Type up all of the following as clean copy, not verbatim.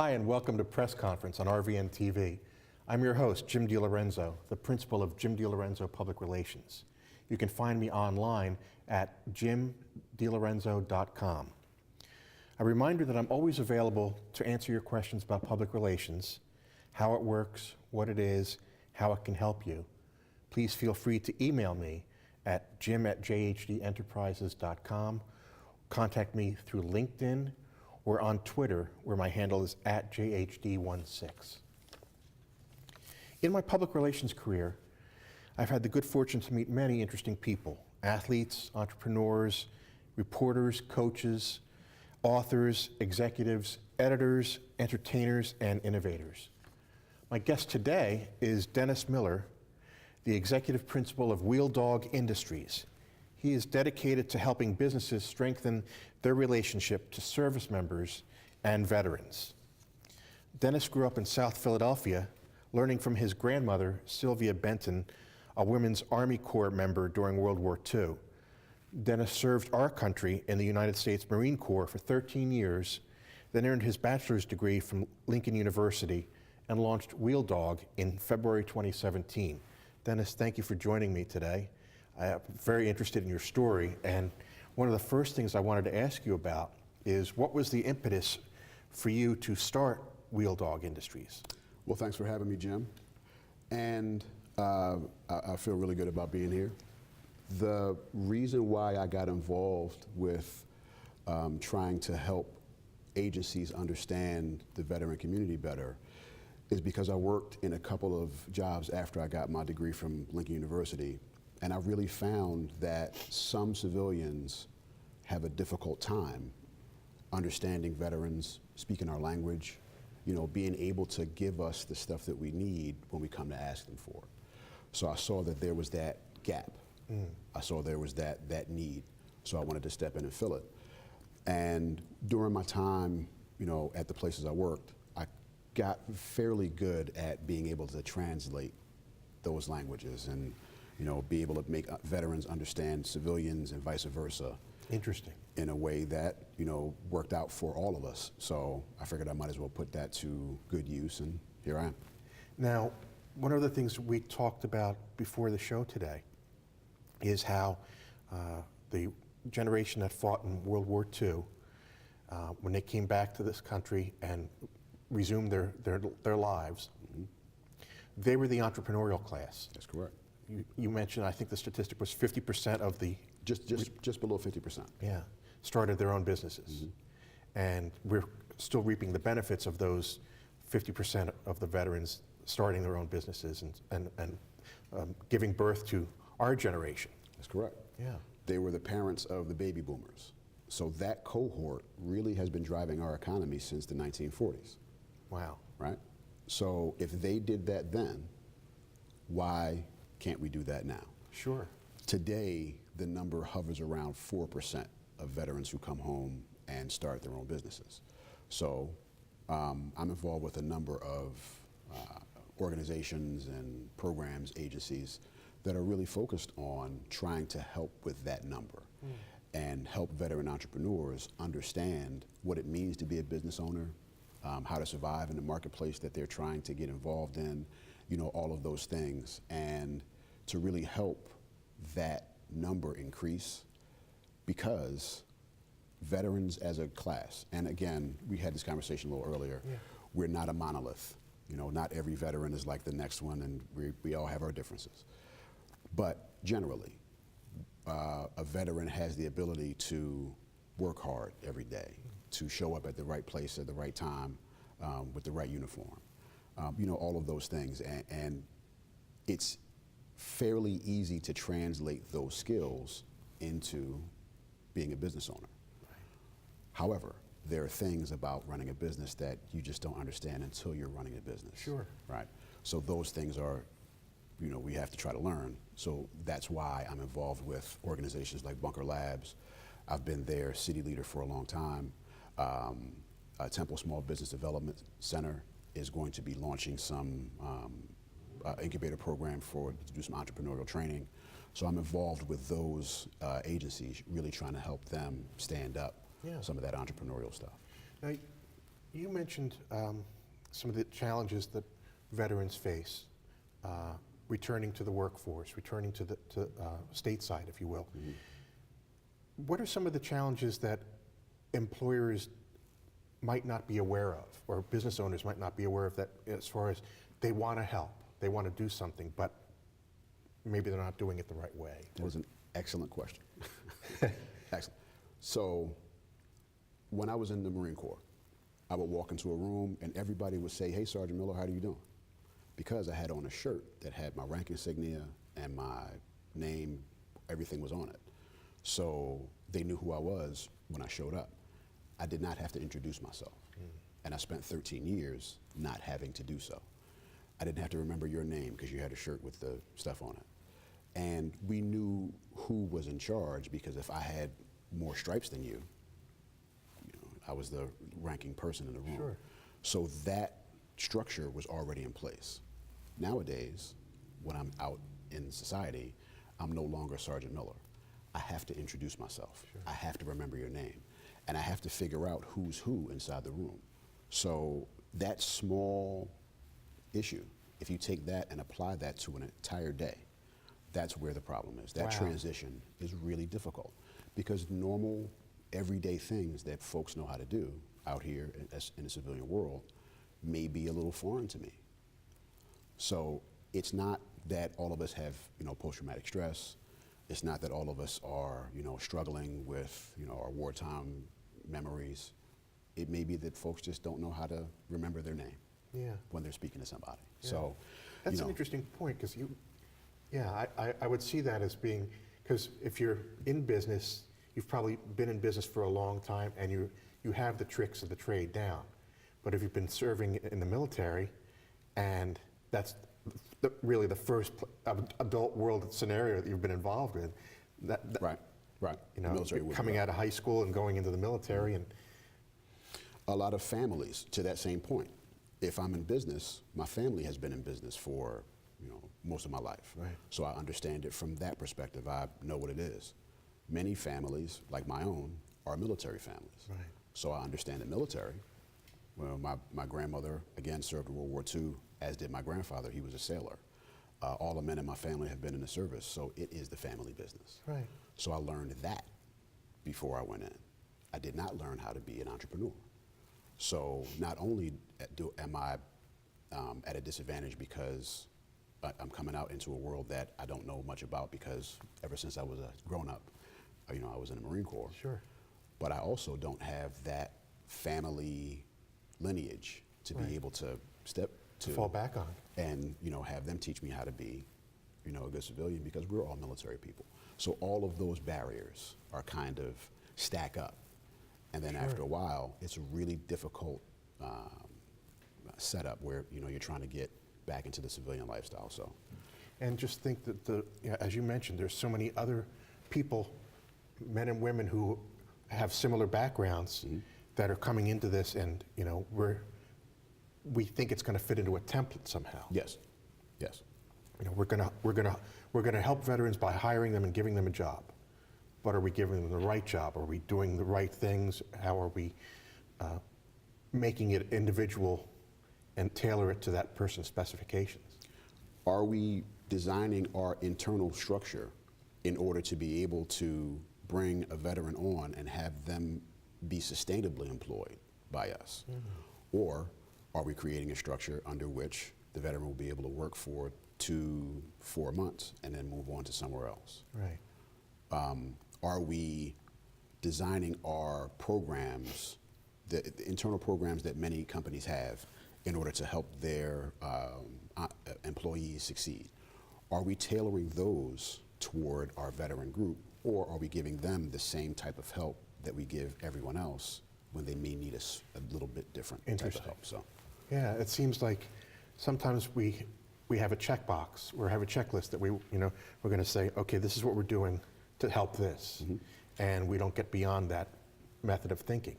Hi, and welcome to Press Conference on RVN TV. I'm your host, Jim DeLorenzo, the principal of Jim DeLorenzo Public Relations. You can find me online at jimdelorenzo.com. A reminder that I'm always available to answer your questions about public relations, how it works, what it is, how it can help you. Please feel free to email me at jim@jhdenterprises.com. Contact me through LinkedIn or on Twitter, where my handle is @jhd16. In my public relations career, I've had the good fortune to meet many interesting people: athletes, entrepreneurs, reporters, coaches, authors, executives, editors, entertainers, and innovators. My guest today is Dennis Miller, the executive principal of Wheel Dog Industries. He is dedicated to helping businesses strengthen their relationship to service members and veterans. Dennis grew up in South Philadelphia, learning from his grandmother, Sylvia Benton, a Women's Army Corps member during World War II. Dennis served our country in the United States Marine Corps for 13 years, then earned his bachelor's degree from Lincoln University and launched Wheel Dog in February 2017. Dennis, thank you for joining me today. I'm very interested in your story, and one of the first things I wanted to ask you about is what was the impetus for you to start Wheel Dog Industries? Well, thanks for having me, Jim. And I feel really good about being here. The reason why I got involved with trying to help agencies understand the veteran community better is because I worked in a couple of jobs after I got my degree from Lincoln University. And I really found that some civilians have a difficult time understanding veterans, speaking our language, being able to give us the stuff that we need when we come to ask them for it. So I saw that there was that gap. I saw there was that need. So I wanted to step in and fill it. And during my time, at the places I worked, I got fairly good at being able to translate those languages and be able to make veterans understand civilians and vice versa. Interesting. In a way that, worked out for all of us. So I figured I might as well put that to good use, and here I am. Now, one of the things we talked about before the show today is how the generation that fought in World War II, when they came back to this country and resumed their lives, they were the entrepreneurial class. That's correct. You mentioned, I think the statistic was 50% of the... Just below 50%. Yeah, started their own businesses. And we're still reaping the benefits of those 50% of the veterans starting their own businesses and giving birth to our generation. That's correct. Yeah. They were the parents of the baby boomers. So that cohort really has been driving our economy since the 1940s. Wow. Right? So if they did that then, why can't we do that now? Sure. Today, the number hovers around 4% of veterans who come home and start their own businesses. So I'm involved with a number of organizations and programs, agencies that are really focused on trying to help with that number and help veteran entrepreneurs understand what it means to be a business owner, how to survive in the marketplace that they're trying to get involved in, all of those things, and to really help that number increase, because veterans as a class, and again, we had this conversation a little earlier, we're not a monolith. Not every veteran is like the next one, and we all have our differences. But generally, a veteran has the ability to work hard every day, to show up at the right place at the right time with the right uniform. All of those things, and it's fairly easy to translate those skills into being a business owner. Right. However, there are things about running a business that you just don't understand until you're running a business. Sure. Right. So those things are, we have to try to learn. So that's why I'm involved with organizations like Bunker Labs. I've been their city leader for a long time. Temple Small Business Development Center is going to be launching some incubator program to do some entrepreneurial training. So I'm involved with those agencies, really trying to help them stand up some of that entrepreneurial stuff. Now, You mentioned some of the challenges that veterans face, returning to the workforce, returning to the stateside, if you will. Mm-hmm. What are some of the challenges that employers might not be aware of, or business owners might not be aware of, that as far as they want to help, they want to do something, but maybe they're not doing it the right way? That was an excellent question. Excellent. So when I was in the Marine Corps, I would walk into a room and everybody would say, "Hey, Sergeant Miller, how are you doing?" Because I had on a shirt that had my rank insignia and my name, everything was on it. So they knew who I was when I showed up. I did not have to introduce myself. And I spent 13 years not having to do so. I didn't have to remember your name because you had a shirt with the stuff on it. And we knew who was in charge, because if I had more stripes than you, I was the ranking person in the room. Sure. So that structure was already in place. Nowadays, when I'm out in society, I'm no longer Sergeant Miller. I have to introduce myself. Sure. I have to remember your name. And I have to figure out who's who inside the room. So that small issue, if you take that and apply that to an entire day, that's where the problem is. That Wow. transition is really difficult, because normal, everyday things that folks know how to do out here in the civilian world may be a little foreign to me. So it's not that all of us have, post-traumatic stress. It's not that all of us are, struggling with, our wartime memories. It may be that folks just don't know how to remember their name Yeah. when they're speaking to somebody. Yeah. So, That's an interesting point, because I would see that as being, because if you're in business, you've probably been in business for a long time, and you have the tricks of the trade down. But if you've been serving in the military, and that's really the first adult world scenario that you've been involved in, right. You The know, military would coming be out of high school and going into the military, and a lot of families, to that same point. If I'm in business, my family has been in business for, most of my life. Right. So I understand it from that perspective. I know what it is. Many families, like my own, are military families. Right. So I understand the military. Well, my grandmother, again, served in World War II, as did my grandfather. He was a sailor. All the men in my family have been in the service, so it is the family business. Right. So I learned that before I went in. I did not learn how to be an entrepreneur. So not only am I at a disadvantage because I'm coming out into a world that I don't know much about, because ever since I was a grown-up, I was in the Marine Corps. Sure. But I also don't have that family lineage to Right. be able to step to fall back on. and have them teach me how to be a good civilian, because we're all military people. So all of those barriers are kind of stack up, and then Sure. after a while it's a really difficult setup where you're trying to get back into the civilian lifestyle. So And just think that as you mentioned, there's so many other people, men and women, who have similar backgrounds that are coming into this, and we think it's going to fit into a template somehow. yes. We're going to help veterans by hiring them and giving them a job. But are we giving them the right job? Are we doing the right things? How are we making it individual and tailor it to that person's specifications? Are we designing our internal structure in order to be able to bring a veteran on and have them be sustainably employed by us? Or are we creating a structure under which the veteran will be able to work for 2-4 months and then move on to somewhere else? Right. Are we designing our programs, the internal programs that many companies have, in order to help their employees succeed? Are we tailoring those toward our veteran group, or are we giving them the same type of help that we give everyone else when they may need a little bit different type of Interesting. help? So, Yeah, it seems like sometimes we have a checkbox or have a checklist that we're going to say, okay, this is what we're doing to help this, and we don't get beyond that method of thinking.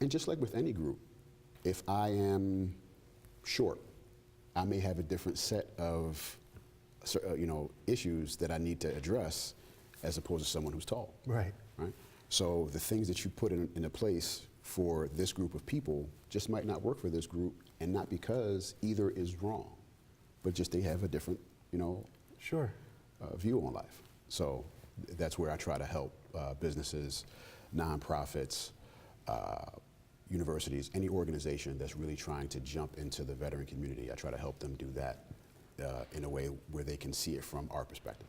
and just like with any group, if I am short, I may have a different set of issues that I need to address, as opposed to someone who's tall. Right. Right. So the things that you put into place for this group of people just might not work for this group, and not because either is wrong, but just they have a different, Sure. view on life. So that's where I try to help businesses, nonprofits, universities, any organization that's really trying to jump into the veteran community. I try to help them do that in a way where they can see it from our perspective.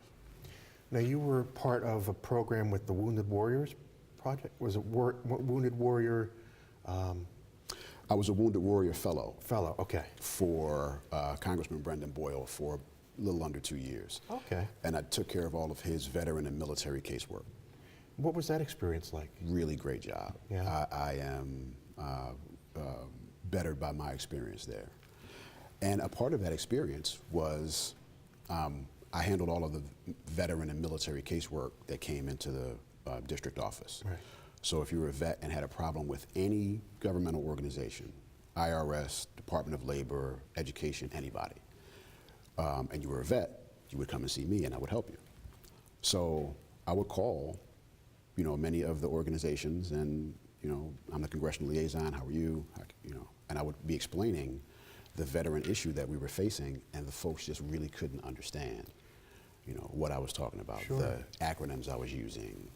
Now, you were part of a program with the Wounded Warriors Project. Was it Wounded Warrior? I was a Wounded Warrior Fellow. Fellow, okay. For Congressman Brendan Boyle for a little under 2 years. Okay. And I took care of all of his veteran and military casework. What was that experience like? Really great job. Yeah. I am bettered by my experience there. And a part of that experience was I handled all of the veteran and military casework that came into the district office. Right. So if you were a vet and had a problem with any governmental organization, IRS, Department of Labor, Education, anybody, and you were a vet, you would come and see me and I would help you. So I would call, many of the organizations and, I'm the congressional liaison, how are you? And I would be explaining the veteran issue that we were facing, and the folks just really couldn't understand, what I was talking about, Sure. the acronyms I was using,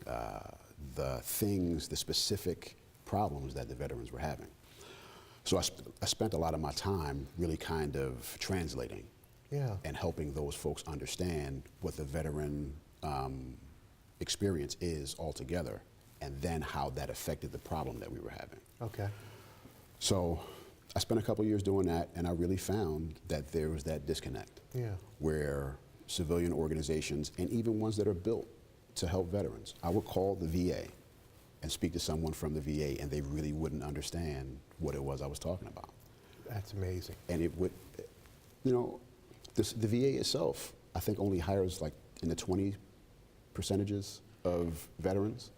the specific problems that the veterans were having. So I spent a lot of my time really kind of translating and helping those folks understand what the veteran experience is altogether, and then how that affected the problem that we were having. Okay. So I spent a couple years doing that, and I really found that there was that disconnect where civilian organizations, and even ones that are built to help veterans, I would call the VA and speak to someone from the VA, and they really wouldn't understand what it was I was talking about. That's amazing. And it would, the VA itself, I think, only hires like in the 20% of veterans.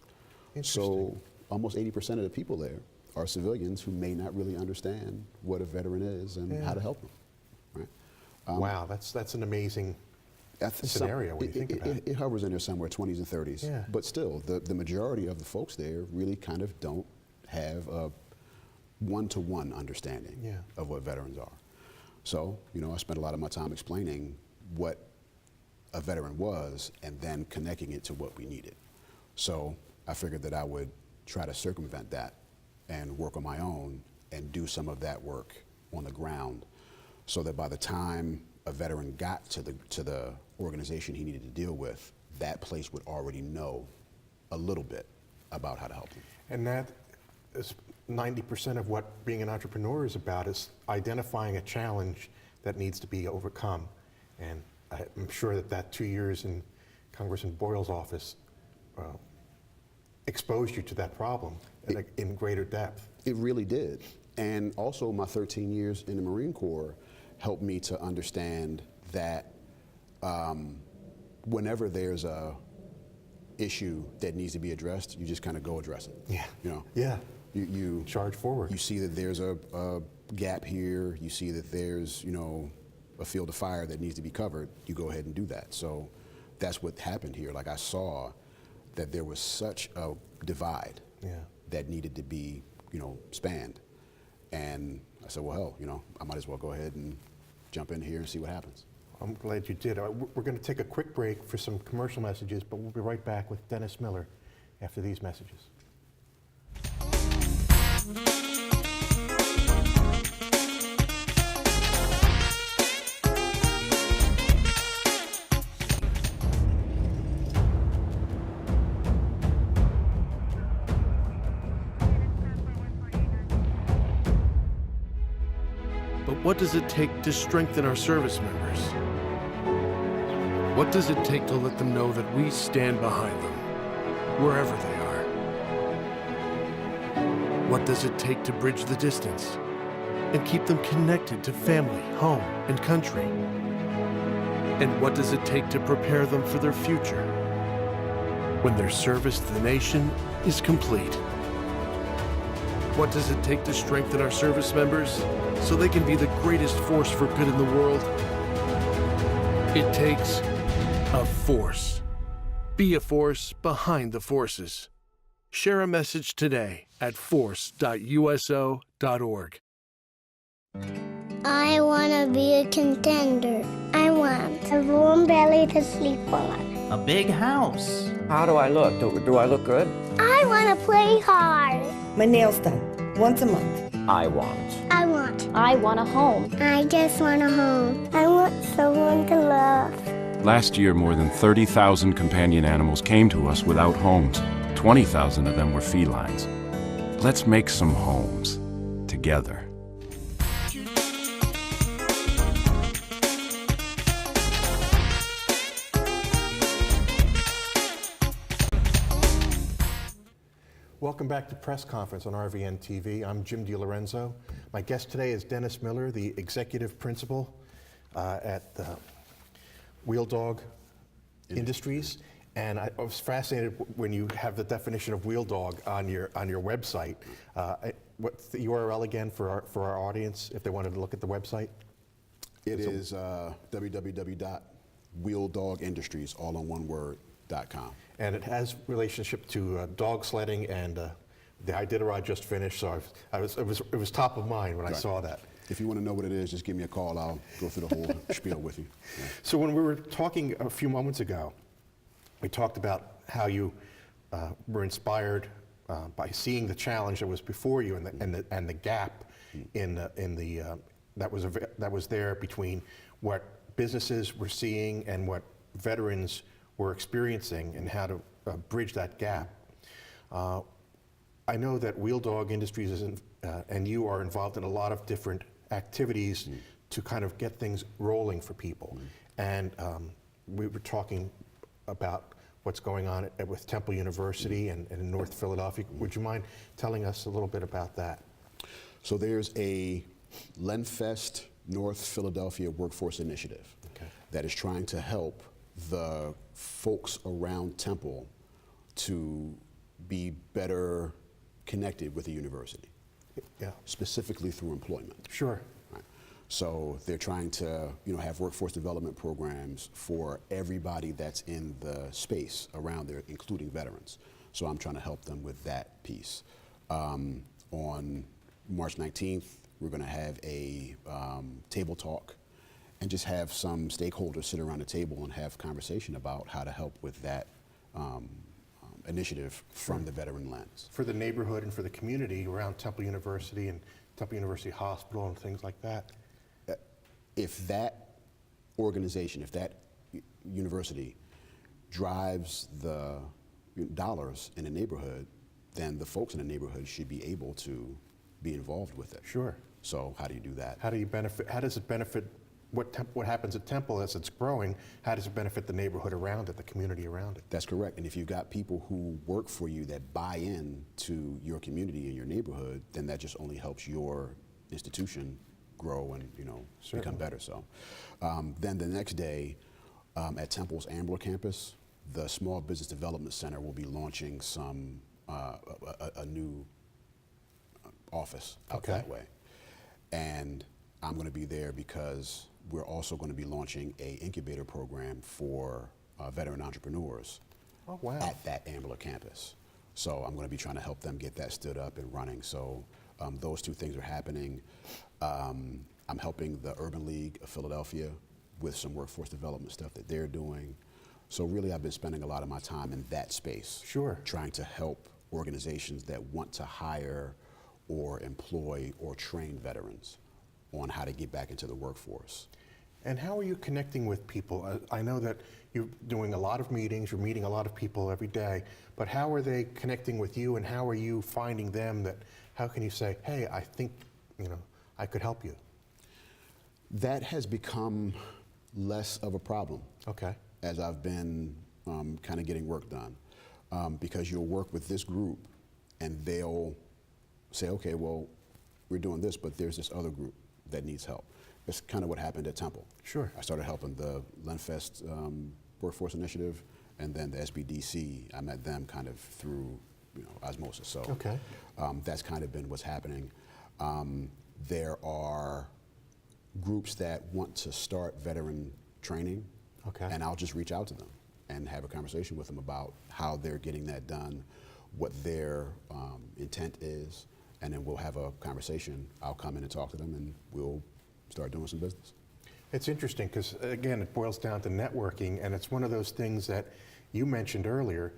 So almost 80% of the people there are civilians who may not really understand what a veteran is and how to help them. Right? Wow, that's an amazing scenario when you think about it. It hovers in there somewhere, 20s and 30s. Yeah. But still, the majority of the folks there really kind of don't have a one-to-one understanding of what veterans are. So, I spent a lot of my time explaining what a veteran was and then connecting it to what we needed. So I figured that I would try to circumvent that and work on my own and do some of that work on the ground, so that by the time a veteran got to the organization he needed to deal with, that place would already know a little bit about how to help them. And that is 90% of what being an entrepreneur is about, is identifying a challenge that needs to be overcome. And I'm sure that 2 years in Congressman Boyle's office exposed you to that problem in greater depth. It really did. And also my 13 years in the Marine Corps helped me to understand that whenever there's a issue that needs to be addressed, you just kind of go address it. Yeah. You charge forward. You see that there's a gap here. You see that there's a field of fire that needs to be covered. You go ahead and do that. So that's what happened here. Like, I saw that there was such a divide that needed to be spanned, and I said, well, hell, I might as well go ahead and jump in here and see what happens. I'm glad you did. We're going to take a quick break for some commercial messages, but we'll be right back with Dennis Miller after these messages. But what does it take to strengthen our service members? What does it take to let them know that we stand behind them, wherever they are? What does it take to bridge the distance and keep them connected to family, home, and country? And what does it take to prepare them for their future when their service to the nation is complete? What does it take to strengthen our service members so they can be the greatest force for good in the world? It takes a force. Be a force behind the forces. Share a message today at force.uso.org. I want to be a contender. I want a warm belly to sleep on. A big house. How do I look? Do I look good? I want to play hard. My nails done once a month. I want. I want. I want a home. I just want a home. I want someone to love. Last year, more than 30,000 companion animals came to us without homes. 20,000 of them were felines. Let's make some homes together. Welcome back to Press Conference on RVN TV. I'm Jim DeLorenzo. My guest today is Dennis Miller, the Executive Principal at Wheel Dog Industries. And I was fascinated when you have the definition of wheel dog on your website. What's the URL again for our audience if they wanted to look at the website? It is www.wheeldogindustries, all in one word.com. And it has relationship to dog sledding and the Iditarod just finished, so it was top of mind when I saw that. If you want to know what it is, just give me a call. I'll go through the whole spiel with you. Yeah. So when we were talking a few moments ago, we talked about how you were inspired by seeing the challenge that was before you and the gap that was there between what businesses were seeing and what veterans were experiencing, and how to bridge that gap. I know that Wheel Dog Industries and you are involved in a lot of different activities to kind of get things rolling for people. And we were talking about what's going on with Temple University and in North Philadelphia. Would you mind telling us a little bit about that? So there's a Lenfest North Philadelphia Workforce Initiative that is trying to help the folks around Temple to be better connected with the university, specifically through employment. Sure. Right. So they're trying to, have workforce development programs for everybody that's in the space around there, including veterans. So I'm trying to help them with that piece. On March 19th, we're going to have a table talk and just have some stakeholders sit around the table and have conversation about how to help with that initiative from the veteran lens. For the neighborhood and for the community around Temple University and Temple University Hospital and things like that. If that organization, if that university drives the dollars in a neighborhood, then the folks in the neighborhood should be able to be involved with it. Sure. So how do you do that? How do you benefit? How does it benefit? What happens at Temple as it's growing? How does it benefit the neighborhood around it, the community around it? That's correct. And if you've got people who work for you that buy in to your community and your neighborhood, then that just only helps your institution grow and become better. So then the next day at Temple's Ambler campus, the Small Business Development Center will be launching some a new office up that way. And I'm going to be there because we're also going to be launching a incubator program for veteran entrepreneurs at that Ambler campus. So I'm going to be trying to help them get that stood up and running. So those two things are happening. I'm helping the Urban League of Philadelphia with some workforce development stuff that they're doing. So really I've been spending a lot of my time in that space. Sure. Trying to help organizations that want to hire or employ or train veterans on how to get back into the workforce. And how are you connecting with people? I know that you're doing a lot of meetings, you're meeting a lot of people every day, but how are they connecting with you, and how are you finding them how can you say, hey, I think, I could help you? That has become less of a problem. Okay. As I've been kind of getting work done. Because you'll work with this group and they'll say, okay, well, we're doing this, but there's this other group that needs help. That's kind of what happened at Temple. Sure. I started helping the Lenfest Workforce Initiative, and then the SBDC. I met them kind of through osmosis. So that's kind of been what's happening. There are groups that want to start veteran training, and I'll just reach out to them and have a conversation with them about how they're getting that done, what their intent is, and then we'll have a conversation. I'll come in and talk to them, and we'll start doing some business. It's interesting because, again, it boils down to networking, and it's one of those things that you mentioned earlier.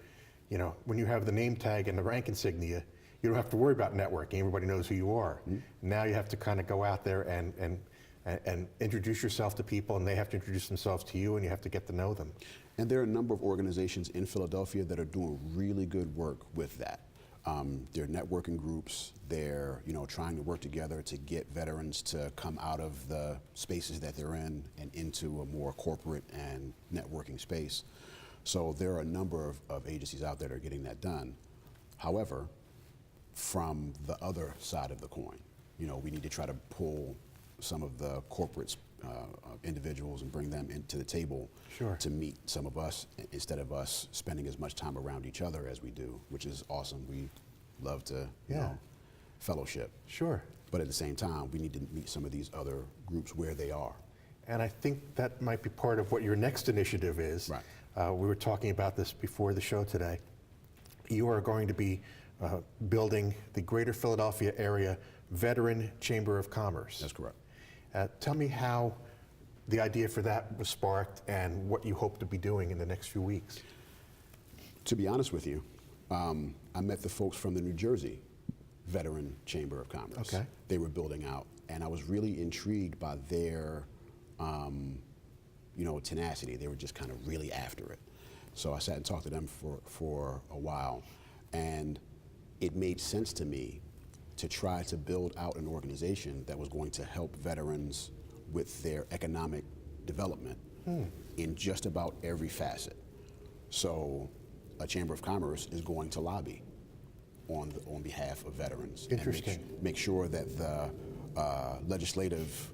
You know, when you have the name tag and the rank insignia, you don't have to worry about networking. Everybody knows who you are. Mm-hmm. Now you have to kind of go out there and introduce yourself to people, and they have to introduce themselves to you, and you have to get to know them. And there are a number of organizations in Philadelphia that are doing really good work with that. They're networking groups. They're trying to work together to get veterans to come out of the spaces that they're in and into a more corporate and networking space. So there are a number of agencies out there that are getting that done. However, from the other side of the coin, we need to try to pull some of the corporate individuals and bring them into the table. Sure. To meet some of us instead of us spending as much time around each other as we do, which is awesome. We love to fellowship. Sure. But at the same time, we need to meet some of these other groups where they are. And I think that might be part of what your next initiative is. Right. We were talking about this before the show today. You are going to be building the Greater Philadelphia Area Veteran Chamber of Commerce. That's correct. Tell me how the idea for that was sparked and what you hope to be doing in the next few weeks. To be honest with you, I met the folks from the New Jersey Veteran Chamber of Commerce. Okay. They were building out, and I was really intrigued by their tenacity. They were just kind of really after it. So I sat and talked to them for a while, and it made sense to me to try to build out an organization that was going to help veterans with their economic development in just about every facet. So a Chamber of Commerce is going to lobby on behalf of veterans. Interesting. And make sure that the legislative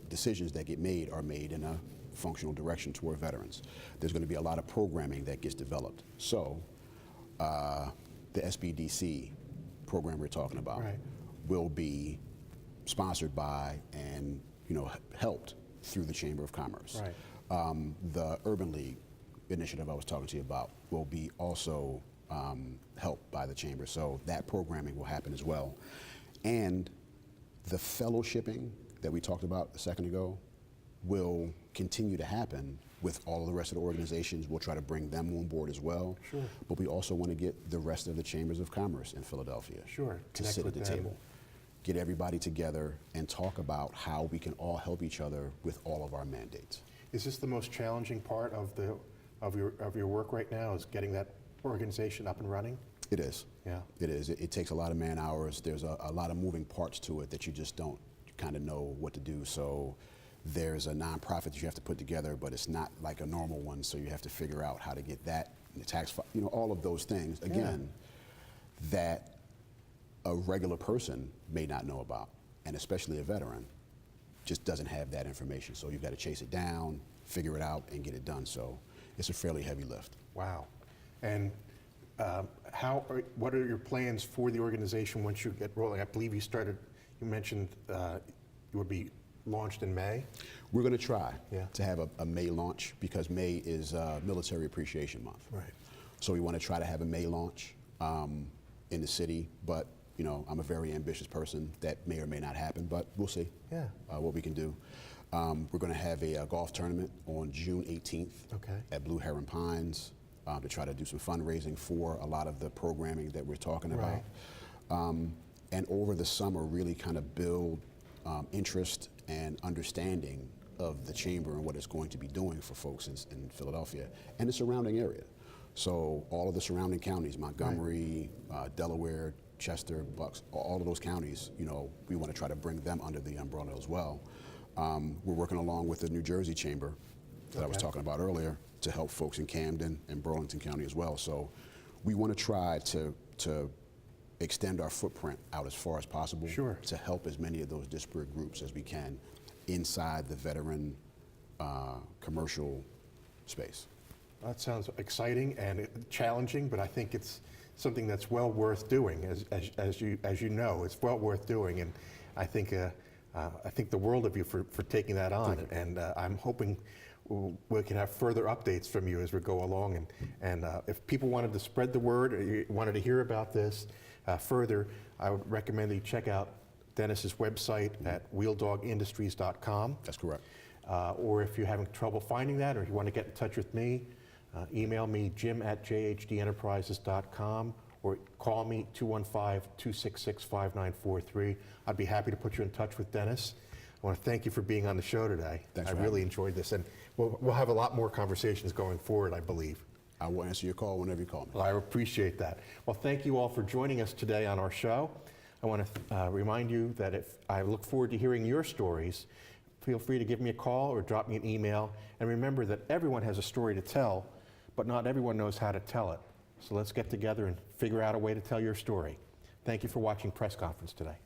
decisions that get made are made in a functional direction toward veterans. There's going to be a lot of programming that gets developed. So the SBDC program we're talking about will be sponsored by and helped through the Chamber of Commerce. Right. The Urban League initiative I was talking to you about will be also helped by the Chamber. So that programming will happen as well. And the fellowshipping that we talked about a second ago will continue to happen with all of the rest of the organizations. We'll try to bring them on board as well. Sure. But we also want to get the rest of the Chambers of Commerce in Philadelphia to sit at the table. Get everybody together and talk about how we can all help each other with all of our mandates. Is this the most challenging part of your work right now, is getting that organization up and running? It is. Yeah. It is. It takes a lot of man hours. There's a lot of moving parts to it that you just don't kind of know what to do. So there's a nonprofit that you have to put together, but it's not like a normal one, so you have to figure out how to get that, the tax, all of those things, again, that a regular person may not know about, and especially a veteran just doesn't have that information. So you've got to chase it down, figure it out, and get it done. So it's a fairly heavy lift. Wow. And what are your plans for the organization once you get rolling? I believe you mentioned you would be launched in May? We're going to try to have a May launch, because May is Military Appreciation Month. Right. So we want to try to have a May launch in the city, but I'm a very ambitious person. That may or may not happen, but we'll see what we can do. We're going to have a golf tournament on June 18th at Blue Heron Pines to try to do some fundraising for a lot of the programming that we're talking about. And over the summer, really kind of build interest and understanding of the Chamber and what it's going to be doing for folks in Philadelphia and the surrounding area. So all of the surrounding counties, Montgomery, Delaware, Chester, Bucks, all of those counties, we want to try to bring them under the umbrella as well. We're working along with the New Jersey Chamber that I was talking about earlier to help folks in Camden and Burlington County as well. So we want to try to extend our footprint out as far as possible to help as many of those disparate groups as we can inside the veteran commercial space. That sounds exciting and challenging, but I think it's something that's well worth doing. As you know, it's well worth doing, and I think the world of you for taking that on. And I'm hoping we can have further updates from you as we go along. And if people wanted to spread the word or you wanted to hear about this further, I would recommend that you check out Dennis's website at wheeldogindustries.com. That's correct. Or if you're having trouble finding that, or if you want to get in touch with me, email me, jim@jhdenterprises.com, or call me 215-266-5943. I'd be happy to put you in touch with Dennis. I want to thank you for being on the show today. Thanks I for really having me. enjoyed this, and we'll have a lot more conversations going forward, I believe. I will answer your call whenever you call me. Well, I appreciate that. Well, thank you all for joining us today on our show. I want to remind you that if I look forward to hearing your stories, feel free to give me a call or drop me an email. And remember that everyone has a story to tell, but not everyone knows how to tell it. So let's get together and figure out a way to tell your story. Thank you for watching Press Conference today.